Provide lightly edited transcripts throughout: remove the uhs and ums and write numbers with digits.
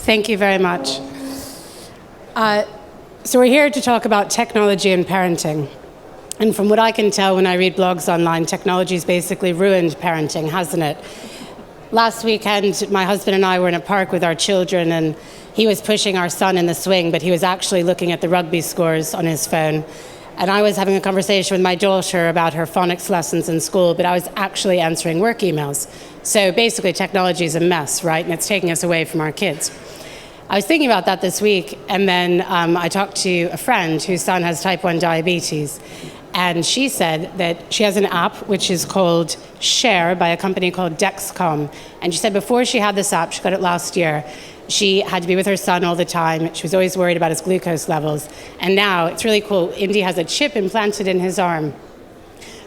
Thank you very much. So we're here to talk about technology and parenting. And from what I can tell when I read blogs online, technology's basically ruined parenting, hasn't it? Last weekend, my husband and I were in a park with our children, and he was pushing our son in the swing, but he was actually looking at the rugby scores on his phone. And I was having a conversation with my daughter about her phonics lessons in school, but I was actually answering work emails. So basically, technology is a mess, right? And it's taking us away from our kids. I was thinking about that this week, and then I talked to a friend whose son has type 1 diabetes. And she said that she has an app which is called Share by a company called Dexcom. And she said before she had this app, she got it last year, she had to be with her son all the time. She was always worried about his glucose levels. And now, it's really cool, Indy has a chip implanted in his arm,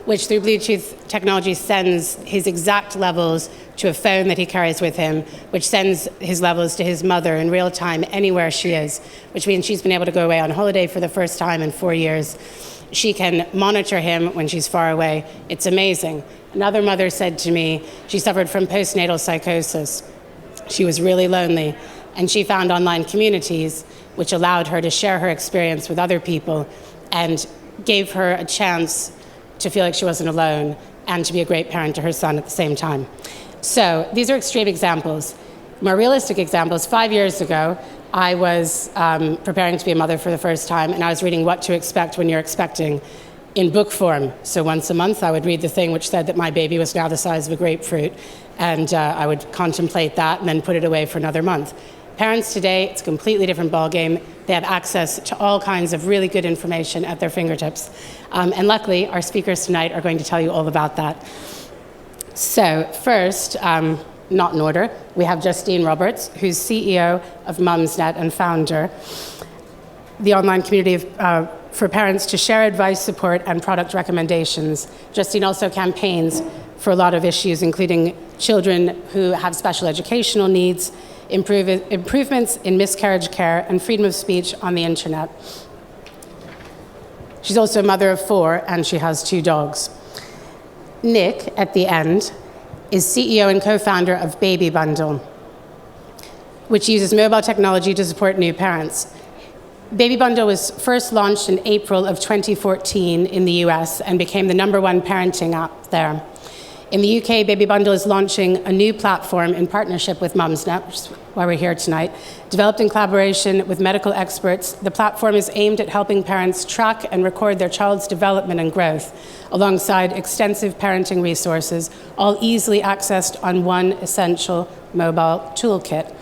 which through Bluetooth technology sends his exact levels to a phone that he carries with him, which sends his levels to his mother in real time anywhere she is, which means she's been able to go away on holiday for the first time in 4 years. She can monitor him when she's far away. It's amazing. Another mother said to me, she suffered from postnatal psychosis. She was really lonely, and she found online communities which allowed her to share her experience with other people and gave her a chance to feel like she wasn't alone and to be a great parent to her son at the same time. So these are extreme examples. More realistic examples, 5 years ago, I was preparing to be a mother for the first time, and I was reading What to Expect When You're Expecting in book form. So once a month, I would read the thing which said that my baby was now the size of a grapefruit, and I would contemplate that and then put it away for another month. Parents today, it's a completely different ballgame. They have access to all kinds of really good information at their fingertips. And luckily, our speakers tonight are going to tell you all about that. So first, not in order, we have Justine Roberts, who's CEO of Mumsnet and founder, the online community for parents to share advice, support, and product recommendations. Justine also campaigns for a lot of issues, including children who have special educational needs, improvements in miscarriage care, and freedom of speech on the internet. She's also a mother of 4, and she has 2 dogs. Nick, at the end, is CEO and co-founder of Baby Bundle, which uses mobile technology to support new parents. Baby Bundle was first launched in April of 2014 in the US and became the #1 parenting app there. In the UK, Baby Bundle is launching a new platform in partnership with Mumsnet, which is why we're here tonight. Developed in collaboration with medical experts, the platform is aimed at helping parents track and record their child's development and growth, alongside extensive parenting resources, all easily accessed on one essential mobile toolkit.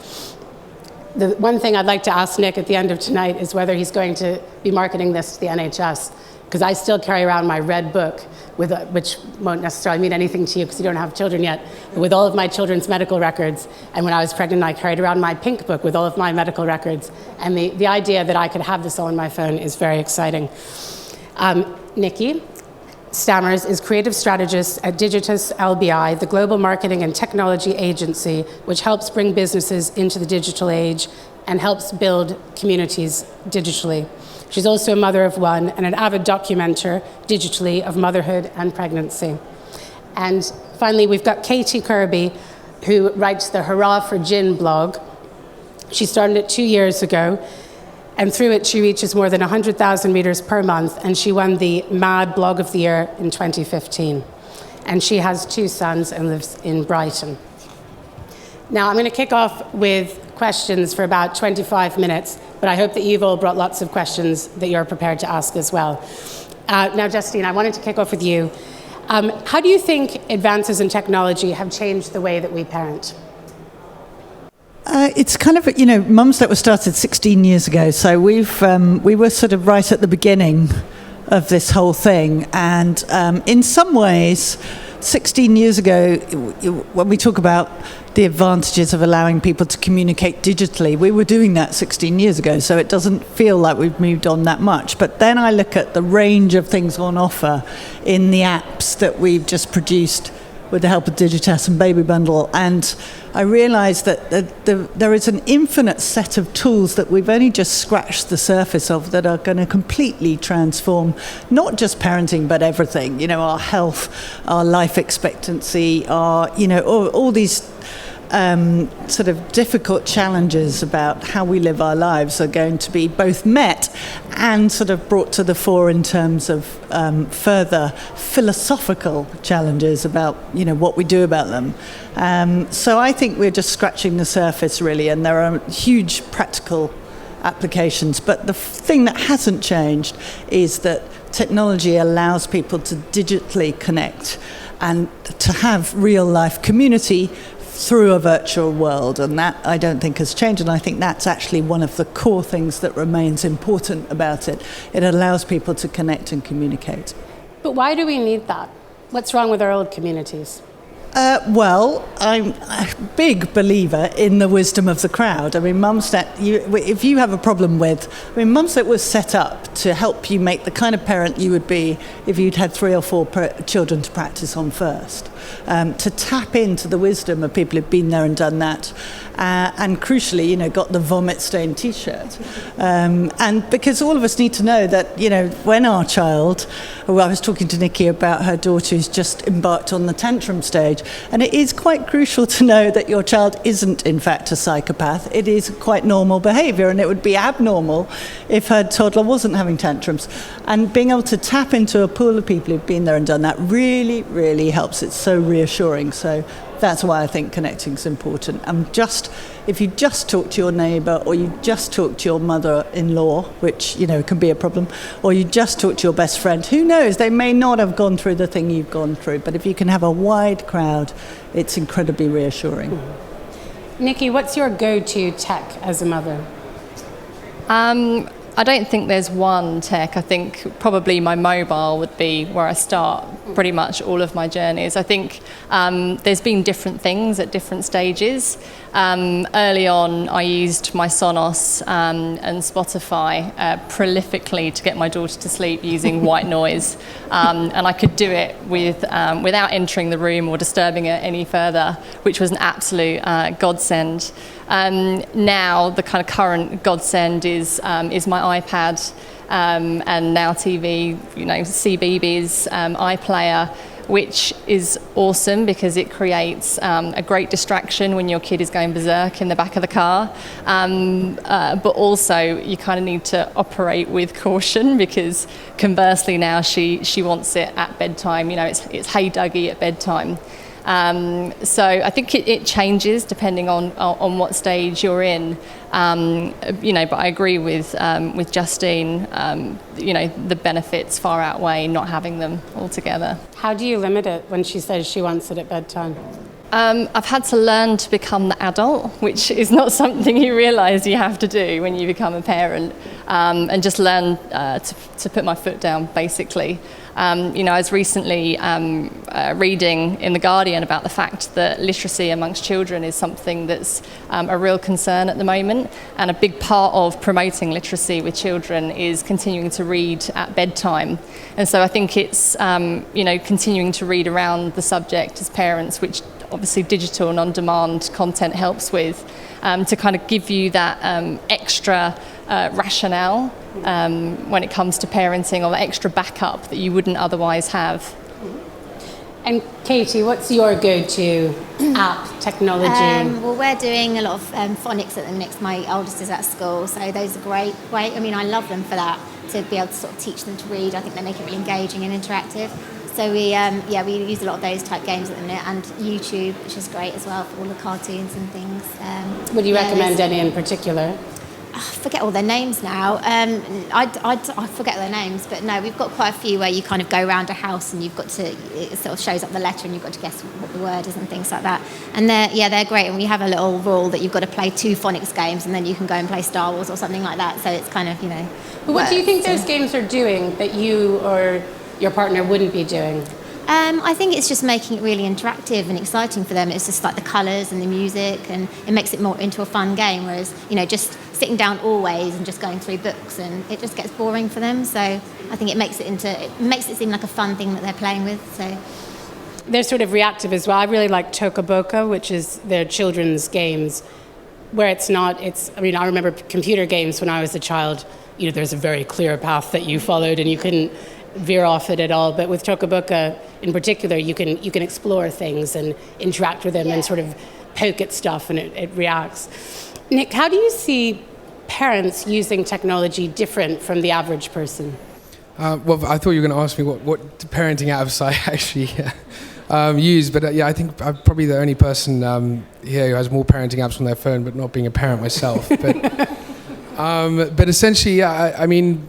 The one thing I'd like to ask Nick at the end of tonight is whether he's going to be marketing this to the NHS, because I still carry around my red book, which won't necessarily mean anything to you because you don't have children yet, with all of my children's medical records. And when I was pregnant, I carried around my pink book with all of my medical records. And the idea that I could have this all on my phone is very exciting. Nikki Stammers is creative strategist at Digitus LBI, the global marketing and technology agency, which helps bring businesses into the digital age and helps build communities digitally. She's also a mother of 1 and an avid documenter digitally of motherhood and pregnancy. And finally, we've got Katie Kirby, who writes the Hurrah for Gin blog. She started it 2 years ago, and through it, she reaches more than 100,000 readers per month, and she won the Mad Blog of the Year in 2015. And she has 2 sons and lives in Brighton. Now, I'm going to kick off with questions for about 25 minutes, but I hope that you've all brought lots of questions that you're prepared to ask as well. Now, Justine, I wanted to kick off with you. How do you think advances in technology have changed the way that we parent? It's kind of, Mumsnet was started 16 years ago, so we were sort of right at the beginning of this whole thing. And in some ways, 16 years ago, when we talk about the advantages of allowing people to communicate digitally, we were doing that 16 years ago, so it doesn't feel like we've moved on that much. But then I look at the range of things on offer in the apps that we've just produced with the help of Digitus and Baby Bundle, and I realised that there is an infinite set of tools that we've only just scratched the surface of that are going to completely transform not just parenting but everything. Our health, our life expectancy, our all these sort of difficult challenges about how we live our lives are going to be both met and sort of brought to the fore in terms of further philosophical challenges about, what we do about them. So I think we're just scratching the surface, really, and there are huge practical applications. But the thing that hasn't changed is that technology allows people to digitally connect and to have real life community through a virtual world, and that I don't think has changed, and I think that's actually one of the core things that remains important about it. It allows people to connect and communicate. But why do we need that? What's wrong with our old communities? Well, I'm a big believer in the wisdom of the crowd. I mean, Mumsnet, if you have a problem Mumsnet was set up to help you make the kind of parent you would be if you'd had 3 or 4 children to practice on first, to tap into the wisdom of people who've been there and done that, and crucially, got the vomit-stained T-shirt. And because all of us need to know that, when our child, I was talking to Nikki about her daughter who's just embarked on the tantrum stage, and it is quite crucial to know that your child isn't, in fact, a psychopath. It is quite normal behaviour, and it would be abnormal if her toddler wasn't having tantrums. And being able to tap into a pool of people who've been there and done that really, really helps. It's so reassuring. So that's why I think connecting is important. If you just talk to your neighbour, or you just talk to your mother-in-law, which, can be a problem, or you just talk to your best friend, who knows, they may not have gone through the thing you've gone through, but if you can have a wide crowd, it's incredibly reassuring. Nikki, what's your go-to tech as a mother? I don't think there's one tech. I think probably my mobile would be where I start pretty much all of my journeys. I think there's been different things at different stages. Early on, I used my Sonos and Spotify prolifically to get my daughter to sleep using white noise. And I could do it without entering the room or disturbing it any further, which was an absolute godsend. Now the kind of current godsend is my iPad and now TV, CBeebies, iPlayer, which is awesome because it creates a great distraction when your kid is going berserk in the back of the car. But also you kind of need to operate with caution because conversely now she wants it at bedtime. It's hey Dougie at bedtime. So I think it changes depending on what stage you're in, but I agree with Justine. The benefits far outweigh not having them altogether. How do you limit it when she says she wants it at bedtime? I've had to learn to become the adult, which is not something you realise you have to do when you become a parent, and just learn to put my foot down, basically. I was recently reading in The Guardian about the fact that literacy amongst children is something that's a real concern at the moment, and a big part of promoting literacy with children is continuing to read at bedtime. And so I think it's continuing to read around the subject as parents, which obviously digital and on-demand content helps with, to kind of give you that extra rationale when it comes to parenting, or the extra backup that you wouldn't otherwise have. And Katie, what's your go-to app, technology? Well, we're doing a lot of phonics at the minute. My oldest is at school, so those are great. I mean, I love them for that, to be able to sort of teach them to read. I think they make it really engaging and interactive. So we use a lot of those type games at the minute, and YouTube, which is great as well for all the cartoons and things. Would you recommend any in particular? I forget all their names now. I forget their names, but no, we've got quite a few where you kind of go around a house and it sort of shows up the letter and you've got to guess what the word is and things like that. And they're great. And we have a little rule that you've got to play 2 phonics games and then you can go and play Star Wars or something like that. So it's kind of, But what do you think those games are doing that you or your partner wouldn't be doing? I think it's just making it really interactive and exciting for them. It's just like the colours and the music, and it makes it more into a fun game, whereas, just sitting down always and just going through books, and it just gets boring for them. So I think it makes it seem like a fun thing that they're playing with. So they're sort of reactive as well. I really like Tokaboka, which is their children's games, where I remember computer games when I was a child, there's a very clear path that you followed and you couldn't veer off it at all. But with Tokaboka in particular, you can explore things and interact with them and sort of poke at stuff and it reacts. Nick, how do you see parents using technology different from the average person? Well, I thought you were going to ask me what parenting apps I actually use, but I think I'm probably the only person here who has more parenting apps on their phone, but not being a parent myself. But essentially, I mean,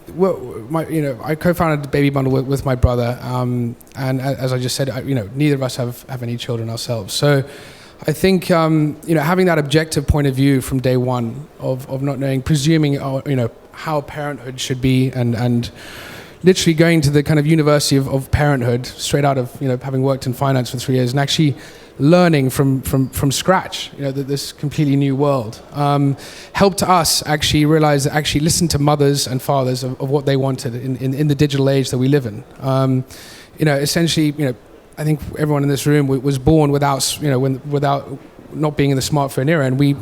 I co-founded Baby Bundle with my brother, and as I just said, neither of us have any children ourselves. So I think having that objective point of view from day one of not knowing, presuming how parenthood should be, and literally going to the kind of university of parenthood straight out of having worked in finance for 3 years and actually learning from scratch, this completely new world, helped us actually realize that actually listen to mothers and fathers of what they wanted in the digital age that we live in. Essentially, I think everyone in this room was born without not being in the smartphone era, and we,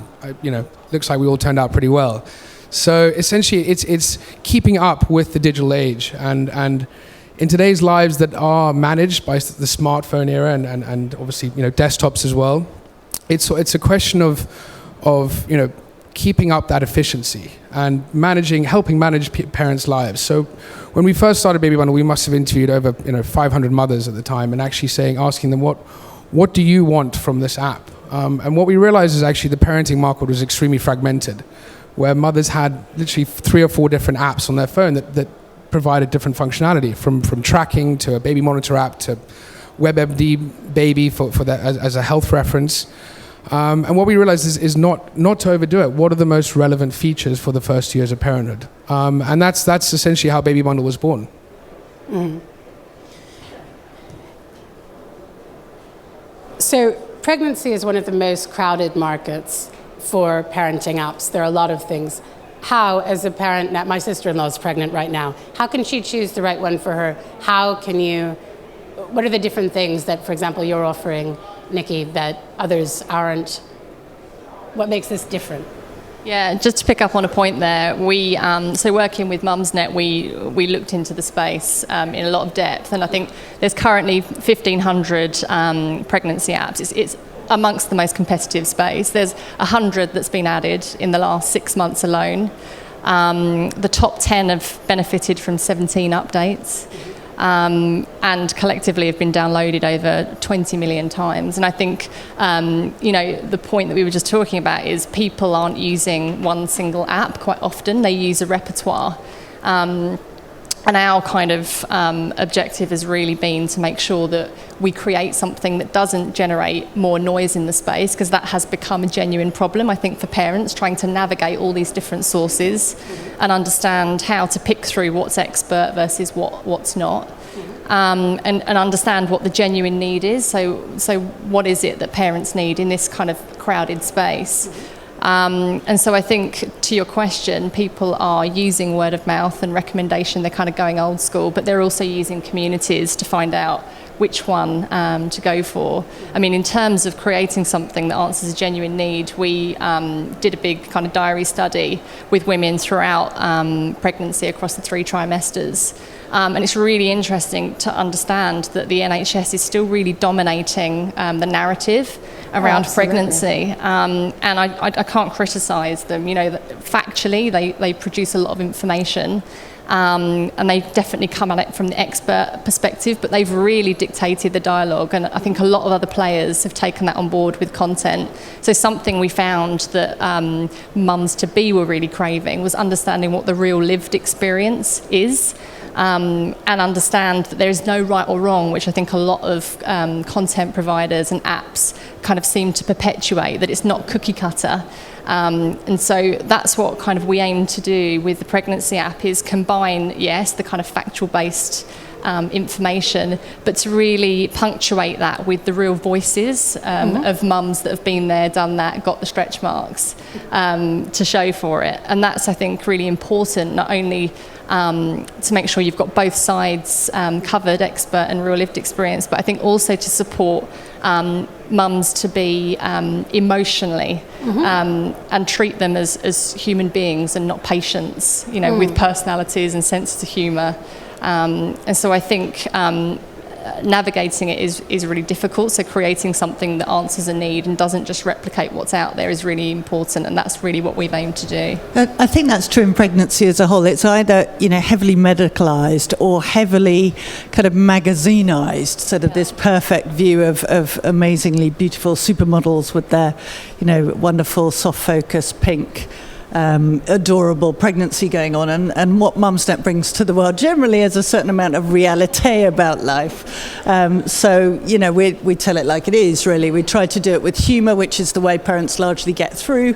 looks like we all turned out pretty well. So essentially, it's keeping up with the digital age, and in today's lives that are managed by the smartphone era and obviously desktops as well, it's a question of keeping up that efficiency and helping manage parents' lives. So when we first started Baby Bundle, we must have interviewed over 500 mothers at the time, and actually asking them what do you want from this app? And what we realized is actually the parenting market was extremely fragmented, where mothers had literally 3 or 4 different apps on their phone that provided different functionality, from tracking to a baby monitor app to WebMD Baby for that as a health reference. And what we realized is not to overdo it. What are the most relevant features for the first years of parenthood? And that's essentially how Baby Bundle was born. Mm. So pregnancy is one of the most crowded markets for parenting apps. There are a lot of things. How, as a parent, my sister-in-law is pregnant right now, how can she choose the right one for her? What are the different things that, for example, you're offering, Nikki, that others aren't? What makes this different? Yeah, just to pick up on a point there, so working with Mumsnet, we looked into the space in a lot of depth, and I think there's currently 1,500 pregnancy apps. It's amongst the most competitive space. There's 100 that's been added in the last 6 months alone. The top 10 have benefited from 17 updates, and collectively have been downloaded over 20 million times. And I think, the point that we were just talking about is people aren't using one single app quite often. They use a repertoire. And our kind of objective has really been to make sure that we create something that doesn't generate more noise in the space, because that has become a genuine problem, I think, for parents, trying to navigate all these different sources and understand how to pick through what's expert versus what's not, and understand what the genuine need is. So what is it that parents need in this kind of crowded space? And so I think, to your question, people are using word of mouth and recommendation. They're kind of going old school, but they're also using communities to find out which one to go for. I mean, in terms of creating something that answers a genuine need, we did a big kind of diary study with women throughout pregnancy across the 3 trimesters. And it's really interesting to understand that the NHS is still really dominating the narrative around pregnancy. And I can't criticise them. Factually, they produce a lot of information. And they definitely come at it from the expert perspective, but they've really dictated the dialogue, and I think a lot of other players have taken that on board with content. So something we found that mums-to-be were really craving was understanding what the real lived experience is, and understand that there is no right or wrong, which I think a lot of content providers and apps kind of seem to perpetuate, that it's not cookie cutter. And so that's what kind of we aim to do with the pregnancy app, is combine, yes, the kind of factual-based information, but to really punctuate that with the real voices of mums that have been there, done that, got the stretch marks to show for it. And that's, I think, really important, not only to make sure you've got both sides covered, expert and real lived experience, but I think also to support mums to be emotionally and treat them as human beings and not patients, with personalities and senses of humour. And so I think navigating it is really difficult. So creating something that answers a need and doesn't just replicate what's out there is really important, and that's really what we've aimed to do. I think that's true in pregnancy as a whole. It's either, heavily medicalised or heavily kind of magazinised, sort of this perfect view of amazingly beautiful supermodels with their, wonderful soft focus pink adorable pregnancy going on, and what Mumsnet brings to the world generally is a certain amount of reality about life. So we tell it like it is, really. We try to do it with humour, which is the way parents largely get through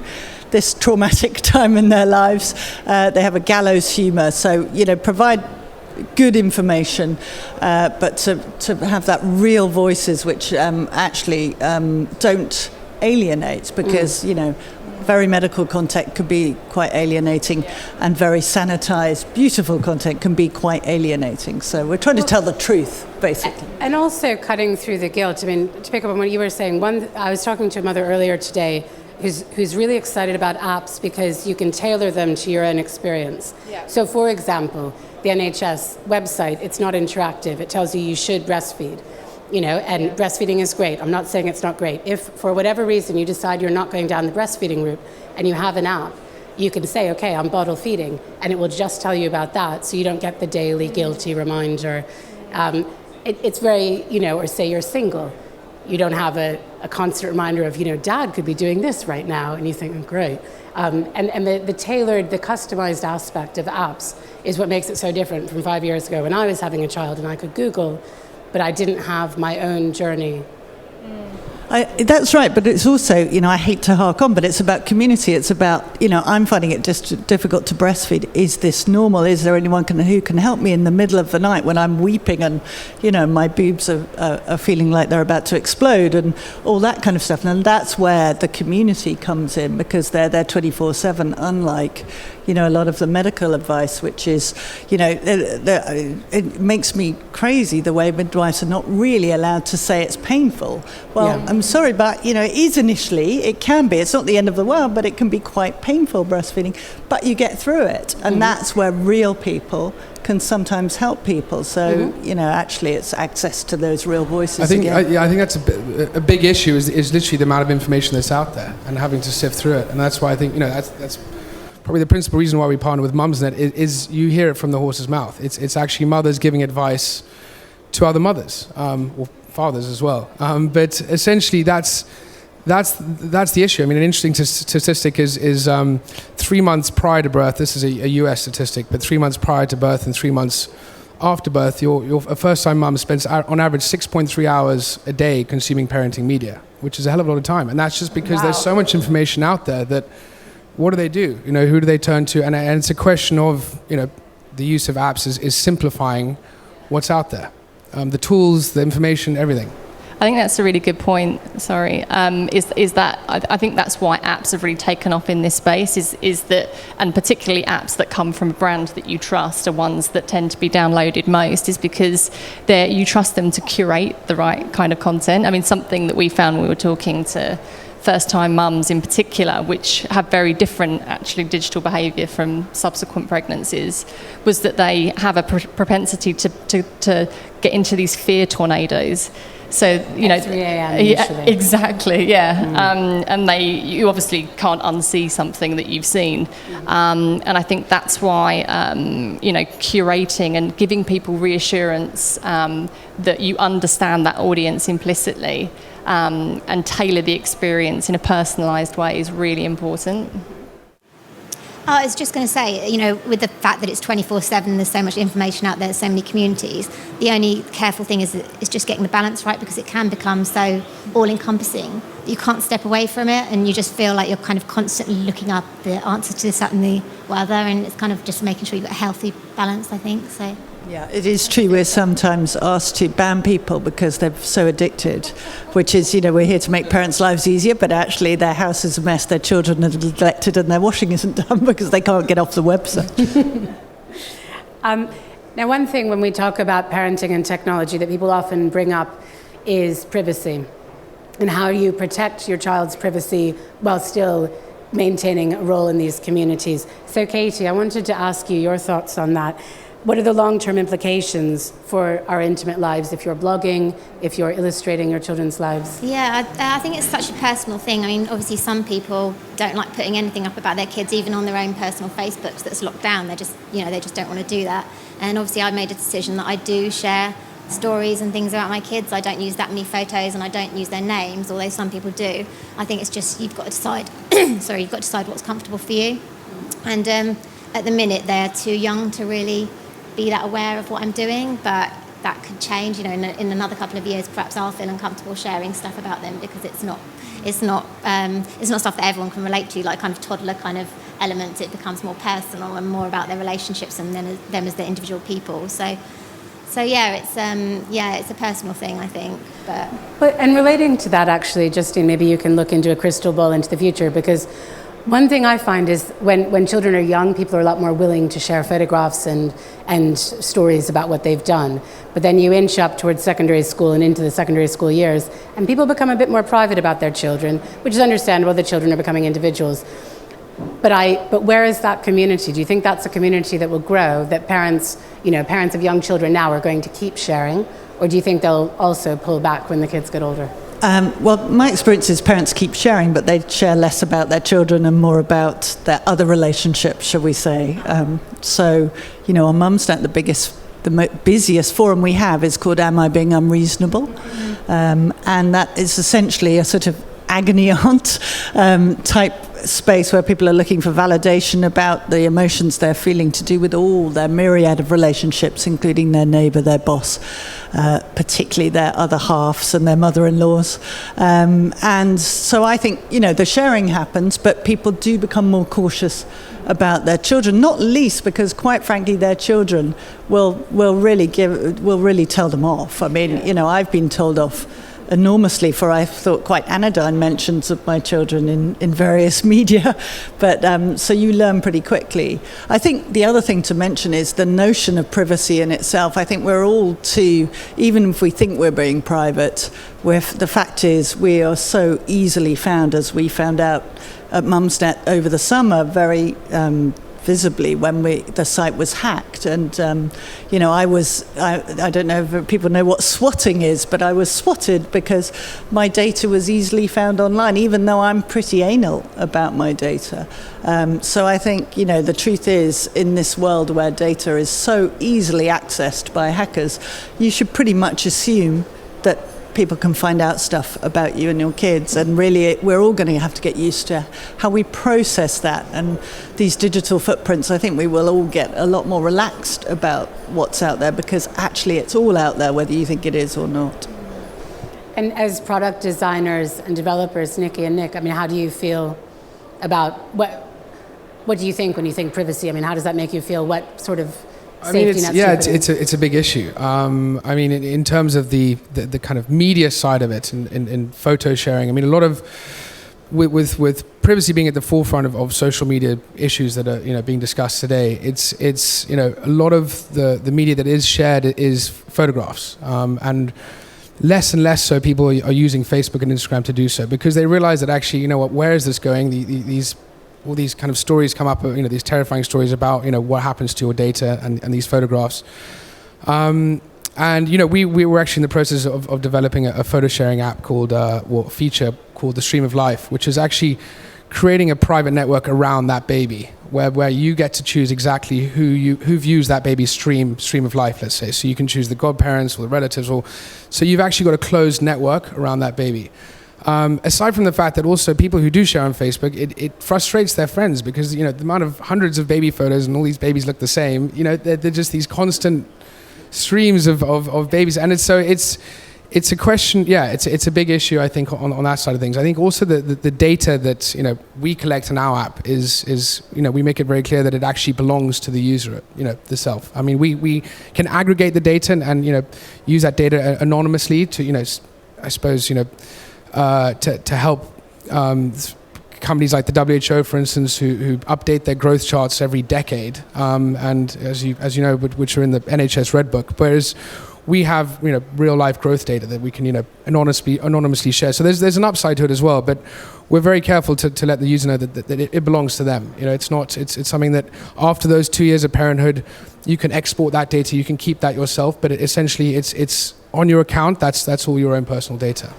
this traumatic time in their lives. They have a gallows humour, so provide good information, but to have that real voices which actually don't alienate, because very medical content could be quite alienating, and very sanitized, beautiful content can be quite alienating. So we're trying to tell the truth, basically. And also cutting through the guilt. I mean, to pick up on what you were saying, I was talking to a mother earlier today who's really excited about apps because you can tailor them to your own experience. Yeah. So for example, the NHS website, it's not interactive. It tells you should breastfeed. And breastfeeding is great. I'm not saying it's not great. If for whatever reason you decide you're not going down the breastfeeding route and you have an app, you can say, okay, I'm bottle feeding, and it will just tell you about that, so you don't get the daily guilty reminder. It's very, or say you're single. You don't have a constant reminder of, dad could be doing this right now, and you think, oh, great. And the tailored, the customized aspect of apps is what makes it so different from 5 years ago when I was having a child and I could Google, but I didn't have my own journey. That's right, but it's also, I hate to hark on, but it's about community. It's about, I'm finding it just difficult to breastfeed. Is this normal? Is there anyone who can help me in the middle of the night when I'm weeping and, my boobs are feeling like they're about to explode and all that kind of stuff? And that's where the community comes in, because they're there 24/7, unlike, a lot of the medical advice, which is, it makes me crazy the way midwives are not really allowed to say it's painful. Well, yeah. I'm sorry, but, it is initially, it can be. It's not the end of the world, but it can be quite painful, breastfeeding. But you get through it. And that's where real people can sometimes help people. So, actually it's access to those real voices. I think that's a big issue is literally the amount of information that's out there and having to sift through it. And that's why I think, that's probably the principal reason why we partner with Mumsnet is you hear it from the horse's mouth. It's actually mothers giving advice to other mothers, or fathers as well. But essentially that's the issue. I mean, an interesting statistic is 3 months prior to birth, this is a US statistic, but 3 months prior to birth and 3 months after birth, your first-time mum spends on average 6.3 hours a day consuming parenting media, which is a hell of a lot of time. And that's just because there's so much information out there that what do they do? Who do they turn to? And it's a question of, the use of apps is simplifying what's out there. The tools, the information, everything. I think that's a really good point. Sorry, is that I think that's why apps have really taken off in this space. Is that, and particularly apps that come from a brand that you trust are ones that tend to be downloaded most. Is because you trust them to curate the right kind of content. I mean, something that we found when we were talking to first-time mums in particular, which have very different actually digital behaviour from subsequent pregnancies, was that they have a propensity to get into these fear tornadoes. So, 3 a.m. Yeah, exactly, yeah. And you obviously can't unsee something that you've seen. And I think that's why, curating and giving people reassurance that you understand that audience implicitly and tailor the experience in a personalised way is really important. I was just going to say, with the fact that it's 24/7, there's so much information out there, so many communities, the only careful thing is just getting the balance right, because it can become so all-encompassing that you can't step away from it, and you just feel like you're kind of constantly looking up the answer to this, that and the other, and it's kind of just making sure you've got a healthy balance, I think, so... Yeah, it is true. We're sometimes asked to ban people because they're so addicted, which is, we're here to make parents' lives easier, but actually their house is a mess, their children are neglected, and their washing isn't done because they can't get off the website. Now, one thing when we talk about parenting and technology that people often bring up is privacy, and how you protect your child's privacy while still maintaining a role in these communities. So, Katie, I wanted to ask you your thoughts on that. what are the long-term implications for our intimate lives if you're blogging, if you're illustrating your children's lives? Yeah, I think it's such a personal thing. I mean, obviously some people don't like putting anything up about their kids, even on their own personal Facebooks that's locked down. They just, they just don't want to do that. And obviously I made a decision that I do share stories and things about my kids. I don't use that many photos and I don't use their names, although some people do. I think it's just, you've got to decide, you've got to decide what's comfortable for you. And at the minute, they're too young to really be that aware of what I'm doing, but that could change. In another couple of years, perhaps I'll feel uncomfortable sharing stuff about them because it's not stuff that everyone can relate to, like kind of toddler kind of elements. It becomes more personal and more about their relationships and then them as the individual people. So yeah, it's a personal thing, I think. But and relating to that, actually, Justine, maybe you can look into a crystal ball into the future, because one thing I find is when children are young, people are a lot more willing to share photographs and stories about what they've done. But then you inch up towards secondary school and into the secondary school years, and people become a bit more private about their children, which is understandable. The children are becoming individuals. But where is that community? Do you think that's a community that will grow, that parents of young children now are going to keep sharing? Or do you think they'll also pull back when the kids get older? Well, my experience is parents keep sharing, but they share less about their children and more about their other relationships, shall we say. So, on Mumsnet, the busiest forum we have is called Am I Being Unreasonable? And that is essentially a sort of agony aunt type space where people are looking for validation about the emotions they're feeling to do with all their myriad of relationships, including their neighbour, their boss, particularly their other halves and their mother-in-laws. And so I think, the sharing happens, but people do become more cautious about their children, not least because, quite frankly, their children will really tell them off. I mean, I've been told off enormously for, I thought, quite anodyne mentions of my children in various media, but so you learn pretty quickly. I think the other thing to mention is the notion of privacy in itself. I think we're all too, even if we think we're being private, the fact is we are so easily found, as we found out at Mumsnet over the summer, very visibly when the site was hacked. And I don't know if people know what swatting is, but I was swatted because my data was easily found online, even though I'm pretty anal about my data. So I think the truth is, in this world where data is so easily accessed by hackers, you should pretty much assume that people can find out stuff about you and your kids, and really we're all going to have to get used to how we process that. And these digital footprints, I think we will all get a lot more relaxed about what's out there, because actually it's all out there whether you think it is or not. And as product designers and developers, Nikki and Nick, I mean, how do you feel about what do you think when you think privacy? I mean, how does that make you feel? What sort of it's a big issue. I mean, in terms of the kind of media side of it and in photo sharing, I mean, a lot of with privacy being at the forefront of social media issues that are being discussed today, it's a lot of the media that is shared is photographs, and less so people are using Facebook and Instagram to do so, because they realize that actually, where is this going? All these kind of stories come up, these terrifying stories about, what happens to your data and these photographs. And, we were actually in the process of developing a photo sharing app feature called the Stream of Life, which is actually creating a private network around that baby, where you get to choose exactly who views that baby's stream of life, let's say. So you can choose the godparents or the relatives, so you've actually got a closed network around that baby. Aside from the fact that also people who do share on Facebook, it frustrates their friends, because the amount of hundreds of baby photos and all these babies look the same. They're just these constant streams of babies, and it's a question. Yeah, it's a big issue, I think, on that side of things. I think also the data that we collect in our app is we make it very clear that it actually belongs to the user, the self. I mean, we can aggregate the data and use that data anonymously to I suppose to help companies like the WHO, for instance, who update their growth charts every decade, and as you know, which are in the NHS Red Book. Whereas we have, real life growth data that we can, anonymously share. So there's an upside to it as well, but we're very careful to let the user know that it belongs to them. It's something that after those 2 years of parenthood, you can export that data, you can keep that yourself, but essentially it's on your account. That's all your own personal data.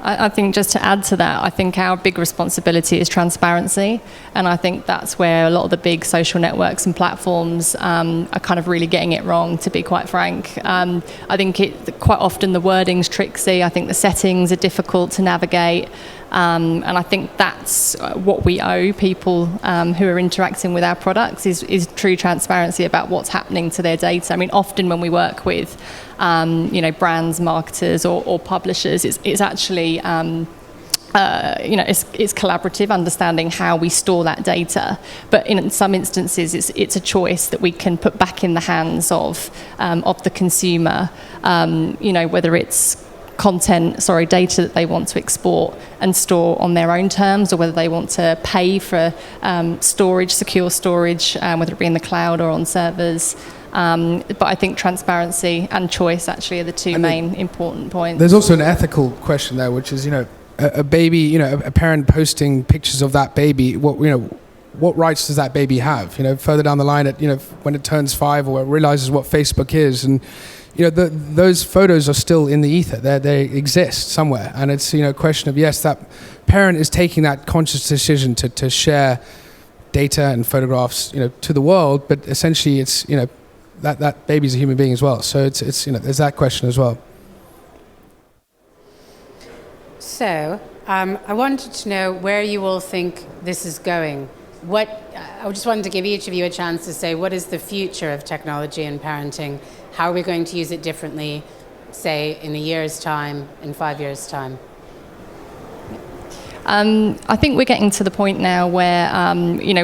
I think just to add to that, I think our big responsibility is transparency, and I think that's where a lot of the big social networks and platforms are kind of really getting it wrong, to be quite frank. I think quite often the wording's tricksy. I think the settings are difficult to navigate, and I think that's what we owe people who are interacting with our products is true transparency about what's happening to their data. I mean, often when we work with brands, marketers, or publishers, it's actually it's collaborative, understanding how we store that data. But in some instances, it's a choice that we can put back in the hands of the consumer. Whether it's data that they want to export and store on their own terms, or whether they want to pay for storage, secure storage, whether it be in the cloud or on servers. But I think transparency and choice actually are the two main important points. There's also an ethical question there, which is, a baby, a parent posting pictures of that baby, what rights does that baby have? Further down the line, when it turns 5 or it realizes what Facebook is, and those photos are still in the ether. They exist somewhere, and it's a question of, yes, that parent is taking that conscious decision to share data and photographs to the world, but essentially it's that baby's a human being as well. So it's there's that question as well. So I wanted to know where you all think this is going. I just wanted to give each of you a chance to say, what is the future of technology and parenting? How are we going to use it differently, say, in a year's time, in 5 years' time? I think we're getting to the point now where,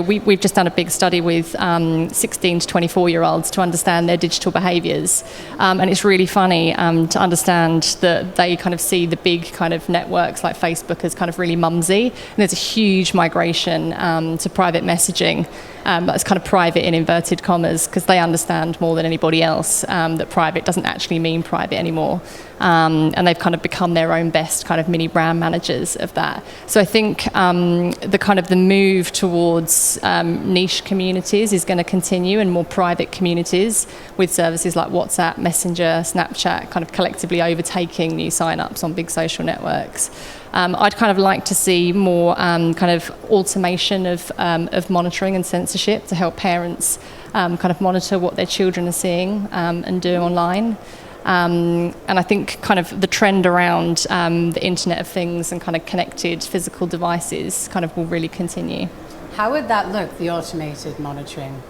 we've just done a big study with 16 to 24-year-olds to understand their digital behaviours. And it's really funny to understand that they kind of see the big kind of networks like Facebook as kind of really mumsy. And there's a huge migration to private messaging. That's kind of private in inverted commas, because they understand more than anybody else that private doesn't actually mean private anymore. And they've kind of become their own best kind of mini brand managers of that. So I think the move towards niche communities is going to continue, and more private communities with services like WhatsApp, Messenger, Snapchat kind of collectively overtaking new sign-ups on big social networks. I'd kind of like to see more kind of automation of monitoring and censorship to help parents kind of monitor what their children are seeing and doing online. And I think kind of the trend around the Internet of Things and kind of connected physical devices kind of will really continue. How would that look, the automated monitoring?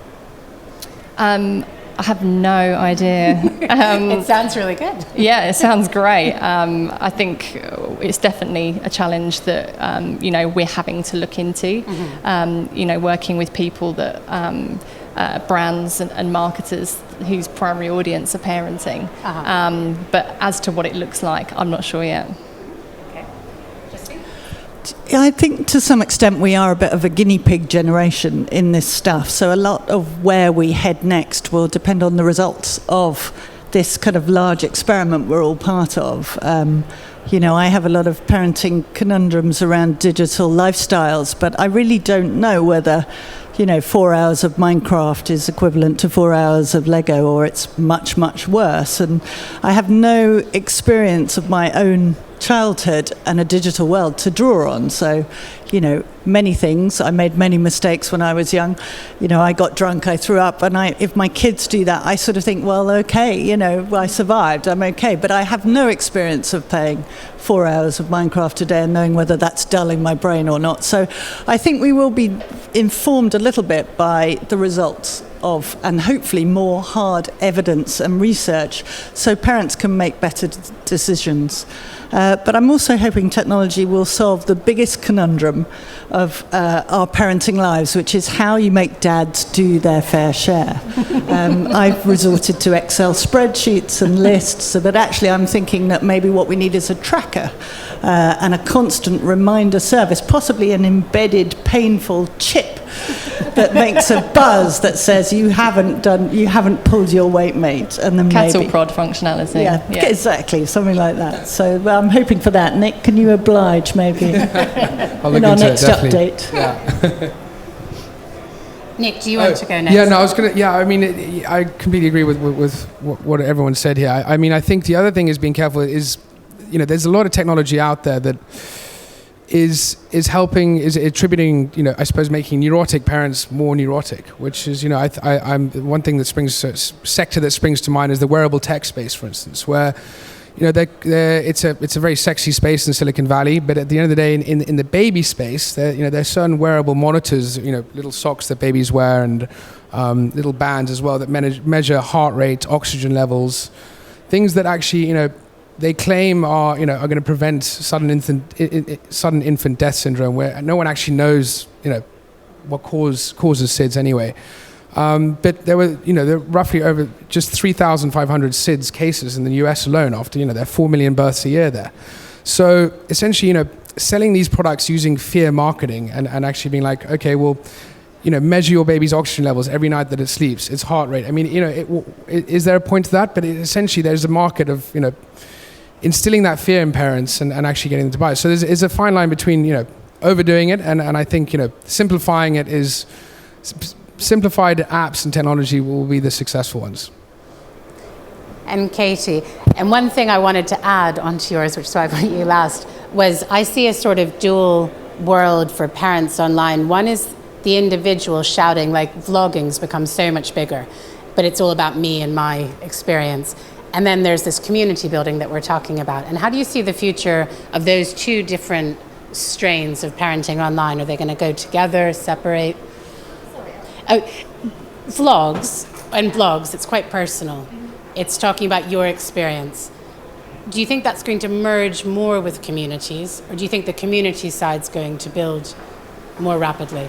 I have no idea. It sounds really good. Yeah, it sounds great. I think it's definitely a challenge that we're having to look into. Mm-hmm. Working with people that brands and marketers whose primary audience are parenting. Uh-huh. But as to what it looks like, I'm not sure yet. I think to some extent we are a bit of a guinea pig generation in this stuff. So a lot of where we head next will depend on the results of this kind of large experiment we're all part of. I have a lot of parenting conundrums around digital lifestyles, but I really don't know whether 4 hours of Minecraft is equivalent to 4 hours of Lego, or it's much, much worse. And I have no experience of my own childhood and a digital world to draw on. So, many things. I made many mistakes when I was young. I got drunk, I threw up, and if my kids do that, I sort of think, well, okay, I survived, I'm okay. But I have no experience of playing 4 hours of Minecraft a day and knowing whether that's dulling my brain or not. So I think we will be informed a little bit by the results of, and hopefully more hard evidence and research, so parents can make better decisions. But I'm also hoping technology will solve the biggest conundrum of our parenting lives, which is how you make dads do their fair share. I've resorted to Excel spreadsheets and lists, but actually I'm thinking that maybe what we need is a tracker and a constant reminder service, possibly an embedded painful chip that makes a buzz that says you haven't pulled your weight, mate, and then Cattle maybe prod functionality. Yeah, exactly, something like that. So I'm hoping for that. Nick, can you oblige maybe I'll look in our into next it, definitely. update? Yeah. Nick, do you want to go next? Yeah, no, I was going to. Yeah, I mean, I completely agree with what everyone said here. I mean, I think the other thing is being careful is, there's a lot of technology out there that is attributing, I suppose, making neurotic parents more neurotic, which is, I'm one thing that sector that springs to mind is the wearable tech space, for instance, where it's a very sexy space in Silicon Valley, but at the end of the day, in the baby space, there's certain wearable monitors, little socks that babies wear, and little bands as well that measure heart rate, oxygen levels, things that actually, they claim are going to prevent sudden infant death syndrome, where no one actually knows, what causes SIDS anyway. But there were roughly over just 3,500 SIDS cases in the US alone after, there are 4 million births a year there. So essentially, selling these products using fear marketing and actually being like, okay, well, measure your baby's oxygen levels every night that it sleeps, its heart rate. I mean, is there a point to that? But essentially, there's a market of, instilling that fear in parents and actually getting them to buy it. So there's a fine line between, overdoing it and I think, simplifying it is... Simplified apps and technology will be the successful ones. And Katie, and one thing I wanted to add onto yours, which is why I put you last, was I see a sort of dual world for parents online. One is the individual shouting, like vlogging's become so much bigger, but it's all about me and my experience. And then there's this community building that we're talking about. And how do you see the future of those two different strains of parenting online? Are they going to go together, separate? Vlogs and blogs, it's quite personal. It's talking about your experience. Do you think that's going to merge more with communities, or do you think the community side's going to build more rapidly?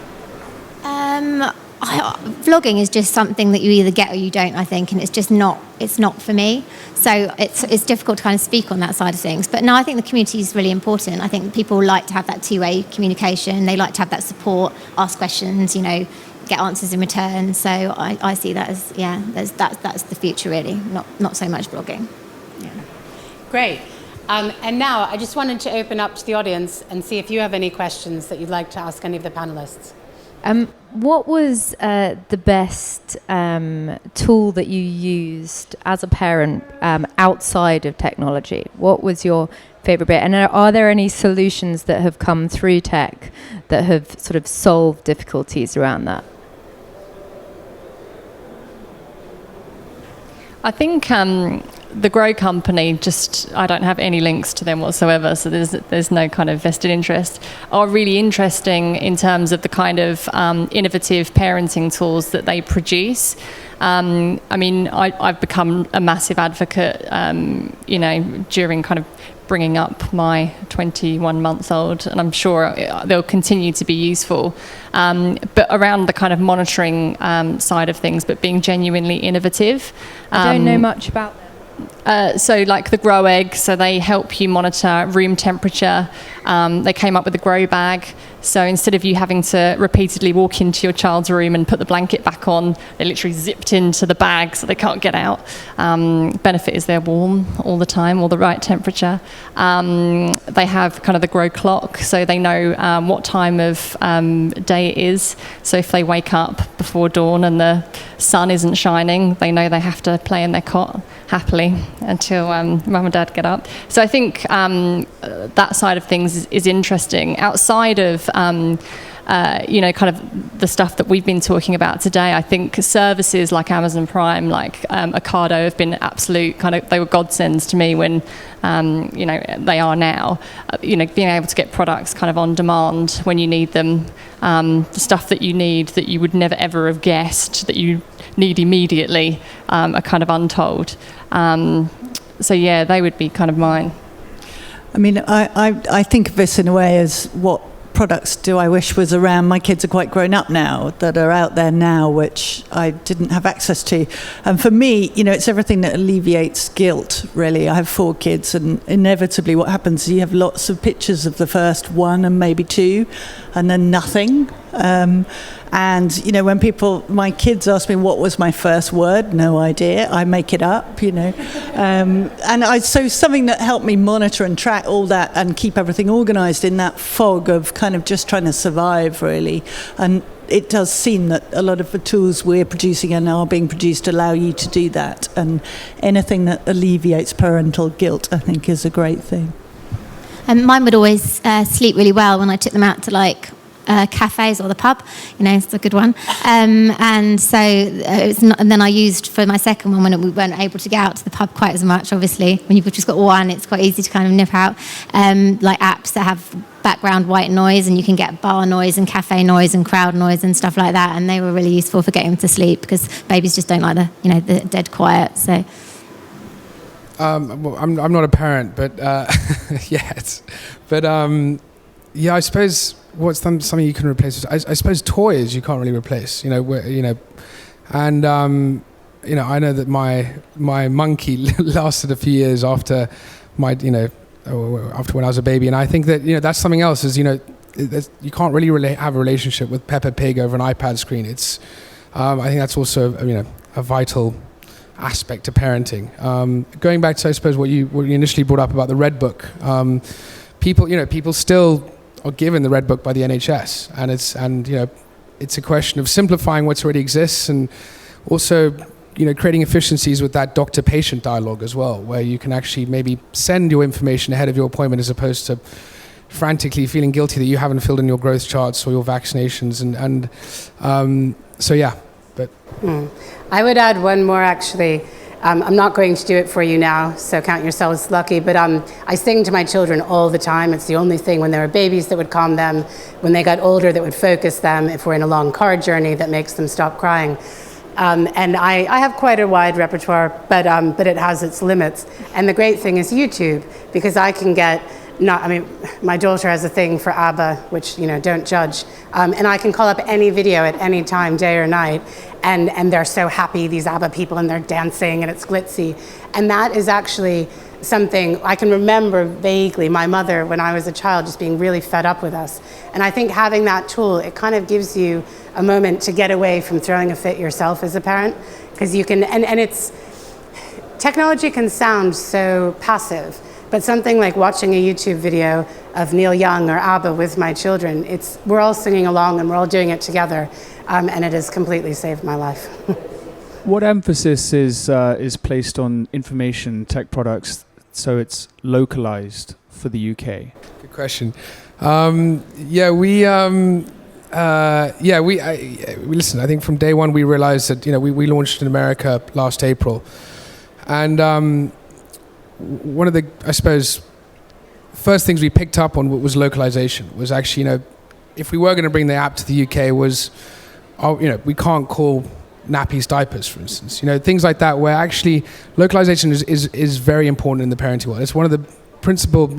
Vlogging is just something that you either get or you don't, I think, and it's not for me. So it's difficult to kind of speak on that side of things. But no, I think the community is really important. I think people like to have that two-way communication. They like to have that support, ask questions, get answers in return. So I see that as, that's the future really, not so much blogging. Yeah. Great. And now I just wanted to open up to the audience and see if you have any questions that you'd like to ask any of the panelists. What was the best tool that you used as a parent outside of technology? What was your favourite bit? And are there any solutions that have come through tech that have sort of solved difficulties around that? I think the Grow company, I don't have any links to them whatsoever, so there's no kind of vested interest, are really interesting in terms of the kind of innovative parenting tools that they produce. I mean, I've become a massive advocate, during kind of bringing up my 21-month-old, and I'm sure they'll continue to be useful. But around the kind of monitoring side of things, but being genuinely innovative. I don't know much about them. So like the Grow Egg, so they help you monitor room temperature. They came up with a Grow Bag. So instead of you having to repeatedly walk into your child's room and put the blanket back on, they literally zipped into the bag so they can't get out. Benefit is they're warm all the time, all the right temperature. They have kind of the Grow Clock, so they know what time of day it is. So if they wake up before dawn and the sun isn't shining, they know they have to play in their cot happily until mum and dad get up. So I think that side of things is interesting. Outside of kind of the stuff that we've been talking about today, I think services like Amazon Prime, like Ocado, have been absolute they were godsends to me when, they are now. Being able to get products kind of on demand when you need them, the stuff that you need that you would never ever have guessed that you need immediately, are kind of untold. So yeah, they would be kind of mine. I mean, I think of this in a way as what products do I wish was around. My kids are quite grown up now, that are out there now, which I didn't have access to. And for me, it's everything that alleviates guilt, really. I have 4 kids, and inevitably what happens is you have lots of pictures of the first one and maybe 2. and then nothing. And, you know, when my kids ask me what was my first word, no idea. I make it up, you know. So something that helped me monitor and track all that and keep everything organised in that fog of kind of just trying to survive, really. And it does seem that a lot of the tools we're producing and are being produced allow you to do that. And anything that alleviates parental guilt, I think, is a great thing. And mine would always sleep really well when I took them out to like cafes or the pub, you know, it's a good one. And so and then I used for my second one when we weren't able to get out to the pub quite as much. Obviously, when you've just got one, it's quite easy to kind of nip out. Like apps that have background white noise, and you can get bar noise and cafe noise and crowd noise and stuff like that. And they were really useful for getting them to sleep because babies just don't like the dead quiet. So. Well, I'm not a parent, but yet. But yeah, I suppose what's something you can replace? I suppose toys you can't really replace. And I know that my monkey lasted a few years after after when I was a baby, and I think that that's something else. Is you can't really have a relationship with Peppa Pig over an iPad screen. It's I think that's also a vital aspect to parenting. Going back to, I suppose, what you initially brought up about the Red Book, people still are given the Red Book by the NHS, and it's a question of simplifying what already exists, and also creating efficiencies with that doctor-patient dialogue as well, where you can actually maybe send your information ahead of your appointment as opposed to frantically feeling guilty that you haven't filled in your growth charts or your vaccinations, so yeah. But I would add one more, actually. I'm not going to do it for you now, so count yourselves lucky, but I sing to my children all the time. It's the only thing when they were babies that would calm them, when they got older that would focus them, if we're in a long car journey that makes them stop crying. And I have quite a wide repertoire, but it has its limits. And the great thing is YouTube, because I can get my daughter has a thing for ABBA, which, don't judge. And I can call up any video at any time, day or night, and they're so happy, these ABBA people, and they're dancing, and it's glitzy. And that is actually something I can remember vaguely, my mother, when I was a child, just being really fed up with us. And I think having that tool, it kind of gives you a moment to get away from throwing a fit yourself as a parent, because you can, and it's, technology can sound so passive, but something like watching a YouTube video of Neil Young or ABBA with my children, we're all singing along and we're all doing it together, and it has completely saved my life. What emphasis is placed on information tech products so it's localized for the UK? Good question. We listen. I think from day one we realized that we launched in America last April, and one of the, I suppose, first things we picked up on was localization. Was actually, if we were going to bring the app to the UK, we can't call nappies diapers, for instance. Things like that, where actually localization is very important in the parenting world. It's one of the principal,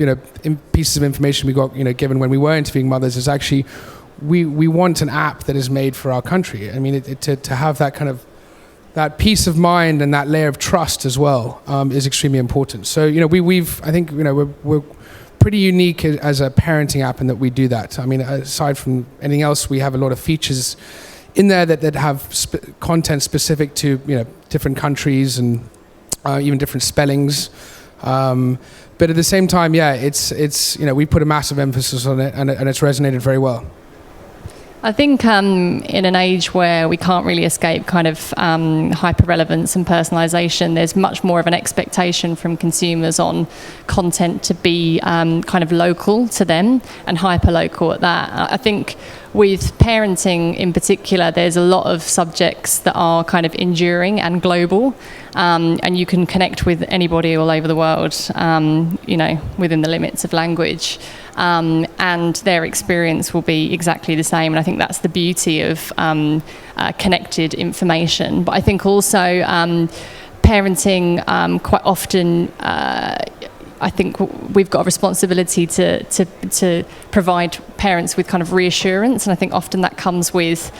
pieces of information we got, given when we were interviewing mothers, is actually we want an app that is made for our country. I mean, to have that kind of that peace of mind and that layer of trust as well is extremely important. So I think we're pretty unique as a parenting app in that we do that. I mean, aside from anything else, we have a lot of features in there that have content specific to different countries and even different spellings. But at the same time, it's we put a massive emphasis on it, and it's resonated very well. I think in an age where we can't really escape kind of hyper-relevance and personalisation, there's much more of an expectation from consumers on content to be kind of local to them and hyper-local at that. I think with parenting in particular, there's a lot of subjects that are kind of enduring and global, and you can connect with anybody all over the world, within the limits of language. And their experience will be exactly the same. And I think that's the beauty of connected information. But I think also parenting quite often, I think we've got a responsibility to provide parents with kind of reassurance. And I think often that comes with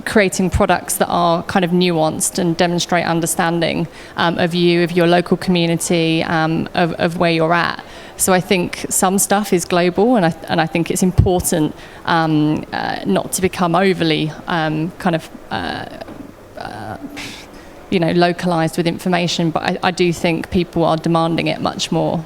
creating products that are kind of nuanced and demonstrate understanding of you, of your local community, of where you're at. So I think some stuff is global, and I think it's important not to become overly localized with information. But I do think people are demanding it much more.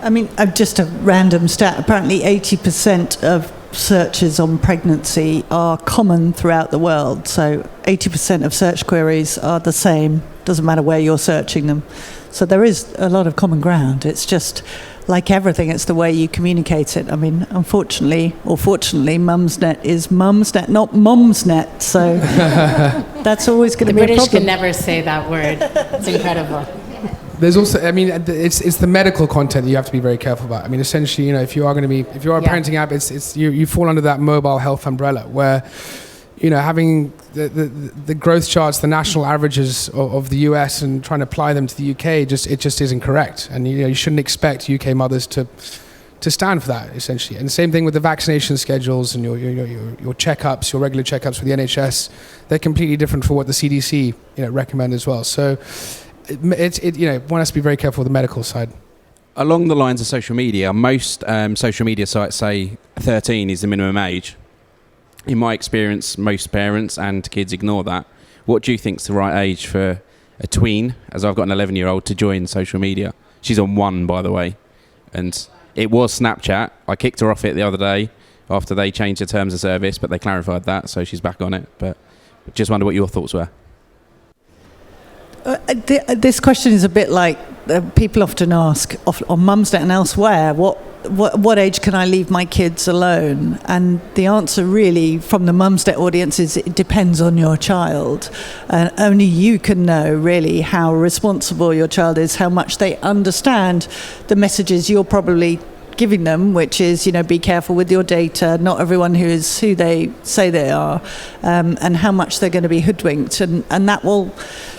I mean, just a random stat. Apparently 80% of searches on pregnancy are common throughout the world. So 80% of search queries are the same. Doesn't matter where you're searching them. So there is a lot of common ground. It's just like everything, it's the way you communicate it. I mean, unfortunately, or fortunately, Mumsnet is Mumsnet, not Mumsnet. So that's always going to be a problem. The British can never say that word. It's incredible. There's also, I mean, it's the medical content that you have to be very careful about. I mean, essentially, you know, if you are a parenting app, it's you fall under that mobile health umbrella where, you know, having the growth charts, the national averages of the US and trying to apply them to the UK, it just isn't correct. And you shouldn't expect UK mothers to stand for that, essentially. And the same thing with the vaccination schedules and your checkups, your regular checkups with the NHS. They're completely different for what the CDC recommend as well. So one has to be very careful with the medical side. Along the lines of social media, most social media sites say 13 is the minimum age. In my experience, most parents and kids ignore that. What do you think is the right age for a tween, as I've got an 11-year-old, to join social media? She's on 1, by the way. And it was Snapchat. I kicked her off it the other day after they changed the terms of service, but they clarified that, so she's back on it. But just wonder what your thoughts were. This question is a bit like people often ask on Mumsnet and elsewhere, what age can I leave my kids alone? And the answer really from the Mumsnet audience is it depends on your child. And only you can know really how responsible your child is, how much they understand the messages you're probably giving them, which is, be careful with your data, not everyone who is who they say they are, and how much they're going to be hoodwinked. And that will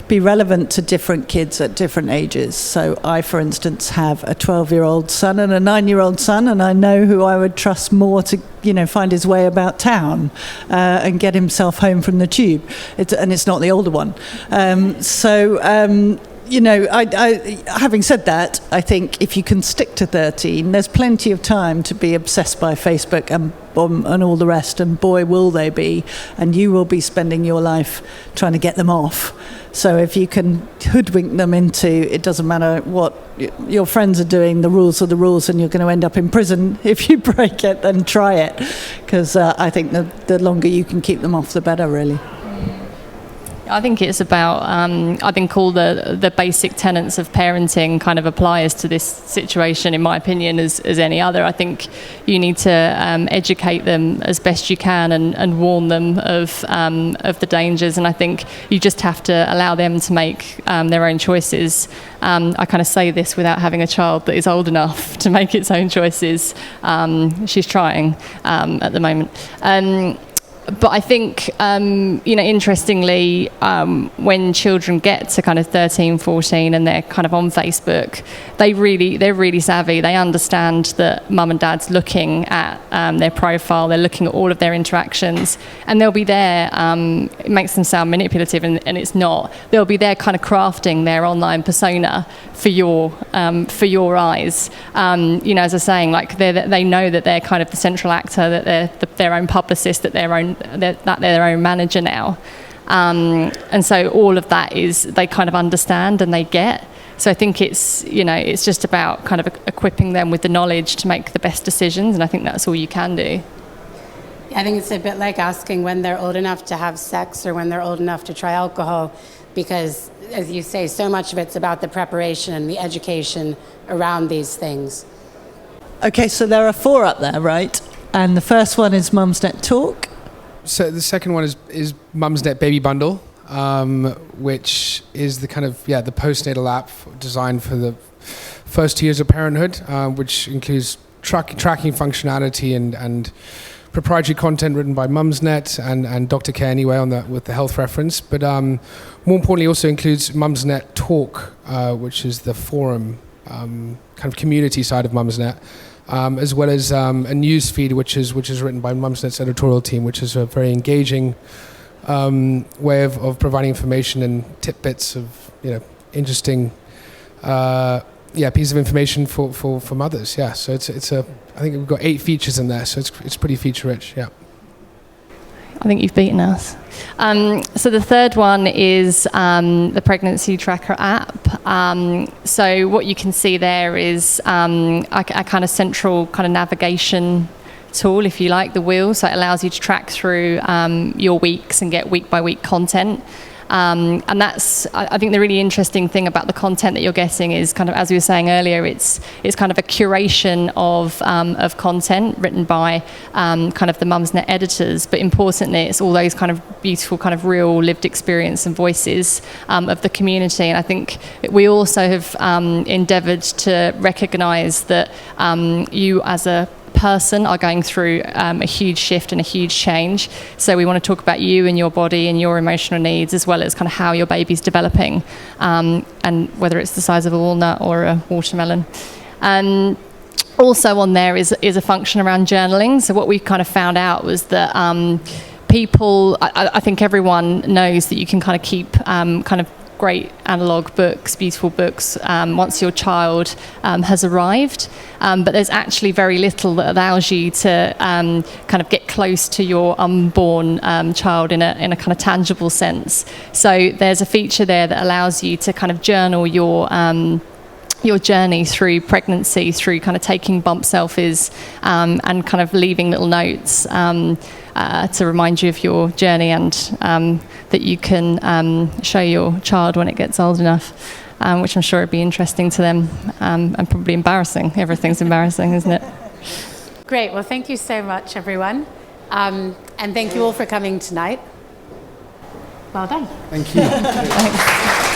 be relevant to different kids at different ages. So I, for instance, have a 12-year-old son and a 9-year-old son, and I know who I would trust more to, find his way about town and get himself home from the tube. It's not the older one. Having said that, I think if you can stick to 13, there's plenty of time to be obsessed by Facebook and all the rest, and boy, will they be, and you will be spending your life trying to get them off. So if you can hoodwink them into, it doesn't matter what your friends are doing, the rules are the rules, and you're going to end up in prison if you break it, then try it. Because I think the longer you can keep them off, the better, really. I think it's about, I think all the basic tenets of parenting kind of applies to this situation, in my opinion, as any other. I think you need to educate them as best you can and warn them of the dangers. And I think you just have to allow them to make their own choices. I kind of say this without having a child that is old enough to make its own choices. She's trying at the moment. But I think, interestingly, when children get to kind of 13, 14 and they're kind of on Facebook, they're really savvy. They understand that mum and dad's looking at their profile, they're looking at all of their interactions, and they'll be there. It makes them sound manipulative, and it's not. They'll be there kind of crafting their online persona for your eyes. As I was saying, like they know that they're kind of the central actor, that they're their own publicist, that they're their own manager now, and so all of that is they kind of understand and they get. So I think it's just about kind of equipping them with the knowledge to make the best decisions, and I think that's all you can do. I think it's a bit like asking when they're old enough to have sex or when they're old enough to try alcohol, because, as you say, so much of it's about the preparation and the education around these things. Okay, so there are 4 up there, right? And the first one is Mumsnet Talk. So the second one is Mumsnet Baby Bundle, which is the kind of, the postnatal app designed for the first 2 years of parenthood, which includes tracking functionality and proprietary content written by Mumsnet and Dr. Care Anyway with the health reference. But more importantly, also includes Mumsnet Talk, which is the forum kind of community side of Mumsnet. as well as a news feed which is written by Mumsnet's editorial team, which is a very engaging way of providing information and tidbits of interesting piece of information for mothers. Yeah, so it's a I think we've got 8 features in there, so it's pretty feature rich. Yeah. I think you've beaten us. So the third one is the pregnancy tracker app. So what you can see there is a kind of central kind of navigation tool, if you like, the wheel. So it allows you to track through your weeks and get week by week content. And that's, I think, the really interesting thing about the content that you're getting is kind of, as we were saying earlier, it's kind of a curation of content written by kind of the Mumsnet editors, but importantly, it's all those kind of beautiful kind of real lived experience and voices of the community. And I think we also have endeavoured to recognise that you as a person are going through a huge shift and a huge change. So we want to talk about you and your body and your emotional needs, as well as kind of how your baby's developing, and whether it's the size of a walnut or a watermelon. Also on there is a function around journaling. So what we kind of found out was that people, I think everyone knows that you can kind of keep kind of great analog books, beautiful books, once your child has arrived. But there's actually very little that allows you to kind of get close to your unborn child in a kind of tangible sense. So there's a feature there that allows you to kind of journal your journey through pregnancy, through kind of taking bump selfies and kind of leaving little notes to remind you of your journey, and that you can show your child when it gets old enough, which I'm sure would be interesting to them, and probably embarrassing. Everything's embarrassing, isn't it? Great. Well, thank you so much, everyone. And thank you all for coming tonight. Well done. Thank you. Thanks.